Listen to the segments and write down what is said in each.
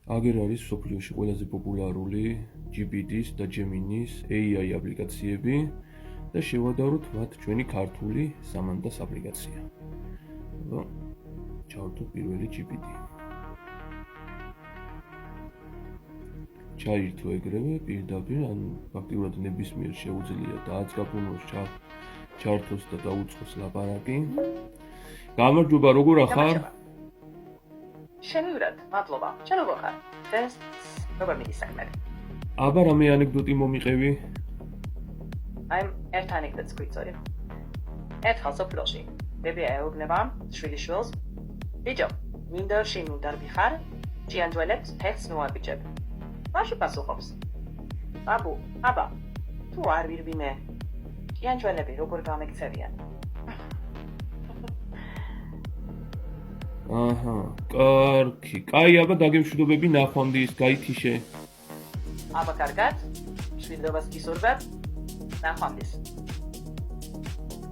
აგერ არის სოფლიოში ყველაზე პოპულარული GPT-ს და Gemini-ს AI აპლიკაციები და შევადაროთ მათ ჩვენი ქართული სამანდას აპლიკაცია. ჩავთვალოთ პირველი GPT. ჩაირთო ეგრევე პირდაპირ, ან ფაქტიურად ნებისმიერ შეუძლია და აცგაპუნოს ჩართოს და დაუწყოს ლაპარაკი. გამარჯობა, როგორ ახარ? შენივრად, მადლობა. შენ როგორ ხარ? ეს როგორ მიდის საქმე? აბა რამე ანეკდოტი მომიყევი? I'm ერთ ანეკდოტს გვიწოდი. ერთხელ სოფლოში ბებია ეუბნება შვილიშვილს, ბიჭო, მინდა შემუდარბი ხარ? ჭიანძველებს ფეხს ნოაბიჯებ. მაშინ პასუხობს. აბა, თუ არ ვირბიმე, ჭიანძველები როგორ გამექცევიან? აჰა, კარგი. კაი, აბა დაგემშვიდობები ნახვამდის, გაითიშე. აბა კარგად, მშვიდობას გისურვებ. ნახვამდის.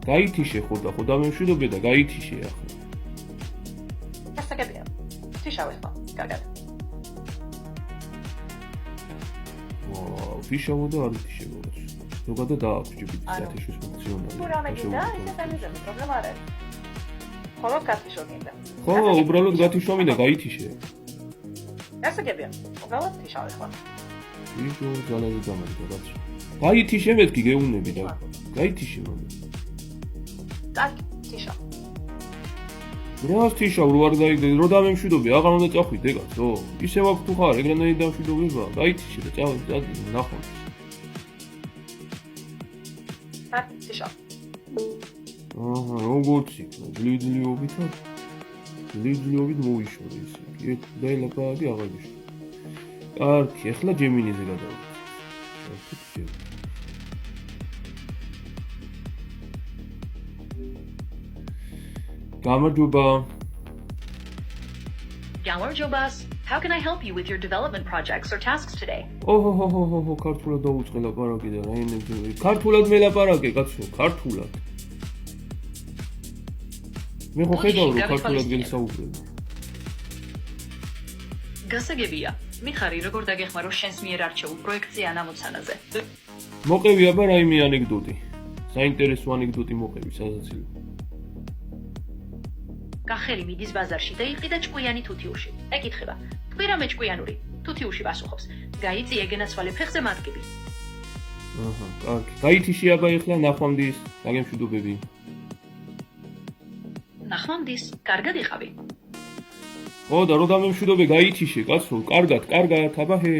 გაითიშე ხო დამემშვიდობე და გაითიშე ახლა. გასაგებია. თიშავე ხო, კარგად. ვიშავო და არ ვთიშებო. ზოგადად დააქვს GPT-ს 1000 ფუნქციონალი. თუ რამე გინდა, ისე დამიზრდე, პრობლემა არ არის. ხოლოდ გათიშო გინდა. ხო, უბრალოდ გათიშომი და გაითიშე. გასაგებია. უბრალოდ თიშავე ხო. ვიჟო ძალაზე გამარჯობა ბაცო. გაითიშე მეთქი გეუნები და გაითიშე მაგრამ. კარგი, თიშავ. რას თიშავ რო არ რო დამემშვიდობი, აღარ უნდა წახვიდე კაცო. ისევ აქ თუ ხარ, ეგრანაირად დამშვიდობება, გაითიშე და წავედი ნახავ. კარგი, თიშავ. აჰა, როგორც იქნა, ძლივდლიობით მოვიშორე ისე. და ლაპარაკი აღარ ვიშორე. კარგი, ახლა Gemini-ზე გადავიდეთ. გამარჯობა. Gamorjobas, how can I help you with your development projects or tasks today? ოჰო, ქართულად დაუწყე ლაპარაკი და რაინებზე. ქართულად მელაპარაკე, კაცო, ქართულად. მე ხო ხედავ რომ ქართულად გელსაუბრებ. გასაგებია, მიხარი როგორ დაგეხმარო შენს მიერ არჩეულ პროექტზე ან ამოცანაზე? მოყევი აბა რაიმე ანეკდოტი. საინტერესო ანეკდოტი მოყევი საზაცილო. კახელი მიდის ბაზარში და იყიდა ჭკვიანი თუთიუში. ეკითხება: "თქვი რამე ჭკვიანური?" თუთიუში პასუხობს: "გაიწიე გენაცვალე ფეხზე მატკივი." აჰა, კარგი. გაითიშე აბა ეხლა ნახვამდის, დაგემშვიდობები. ნახვამდის, კარგად იყავი. ხო და რო დამემშვიდობე გაითიშე, კაცო, კარგად, აბა ჰე.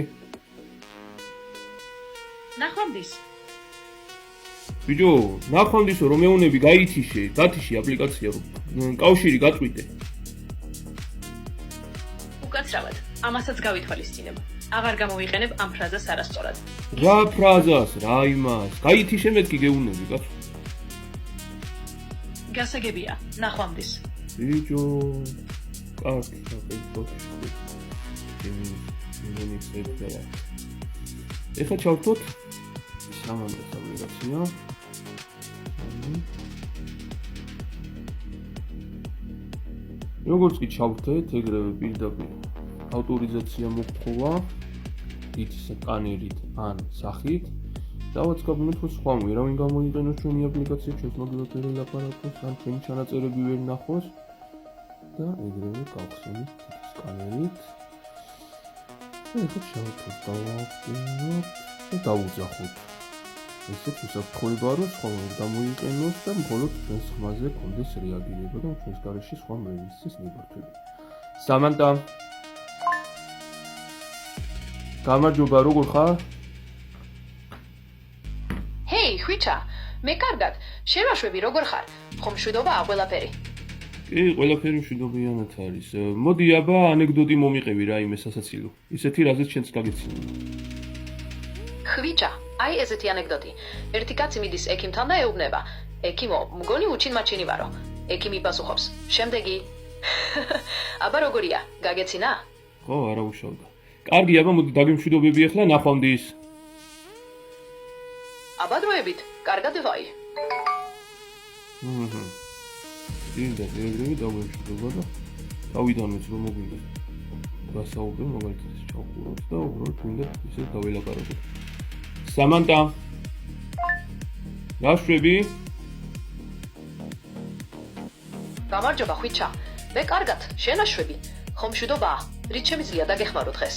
ნახვამდის. ბიჭო, ნახვამდისო რომ მეუნები გაითიშე, დათიშე აპლიკაცია რომ კავშირი გაწვიდე. უკაცრავად, ამასაც გავითვალისწინებ. აღარ გამოვიყენებ ამ ფრაზას არასწორად. რა ფრაზას, რა იმას? გაითიშე მეთქი გეუნები, კაცო. გასაგებია, ნახვამდის. ბიჭო, კარგი, ფოტოში. იმენი შეფერა. ეხლა ჩავთოთ სამანდას აპლიკაცია. როგორც კი ჩავთეთ, ეგრევე პირდაპირ ავტორიზაცია მოხდება ით სკანერით ან სახით. დავაწყობთ რომ სხვა ვერავინ გამოიყენოს ჩვენი აპლიკაცია, ჩვენს მოგილოთ ვერ ელაპარაკოს, ან ჩვენი ჩანაწერები ვერ ნახოს და ეგრევე გავხსენით სკანერით. ეხლა ჩავთოთ და დავუძახოთ. ესეც უსაფრთხოებაა, რომ სხვა ვერ გამოიყენოს და მხოლოდ ჩვენს ხმაზე კონდეს რეაგირება და ჩვენს გარეშე სხვა ვერ ისწის ნებართვები. სამანტა. გამარჯობა, როგორ ხარ? ჰეი, ხვიჩა, მე კარგად. შევაშვები როგორ ხარ? ხომ მშვიდობა ყველაფერი? კი, ყველაფერი მშვიდობიანად არის. მოდი აბა ანეკდოტი მომიყევი რაიმე სასაცილო. ისეთი რაზეც შენც გაგეცინო. ხვიჩა, აი ესეთი ანეკდოტი. ერთი კაცი მიდის ექიმთან და ეუბნება: "ექიმო, მგონი უჩინმაჩინი ვარო." ექიმი პასუხობს: "შემდეგი." აბა როგორია? გაგეცინა? ხო, არა უშავდა. კარგი, აბა მოდი დაგემშვიდობები ახლა ნახვამდის. აბა დროებით, კარგად ვაი. დინდა ეგრევე დავემშვიდობა და თავიდანაც რომ მოგვიდა. ვასაუბრებ, მაგალითად ჩავხუროთ და უბრალოდ მინდა ისე დაველაპარაკოთ. სამანტა. რა შვები? გამარჯობა ხვიჩა. მე კარგად, შენაშვები. ხომ მშვიდობაა? რით შემიძლია დაგეხმარო დღეს?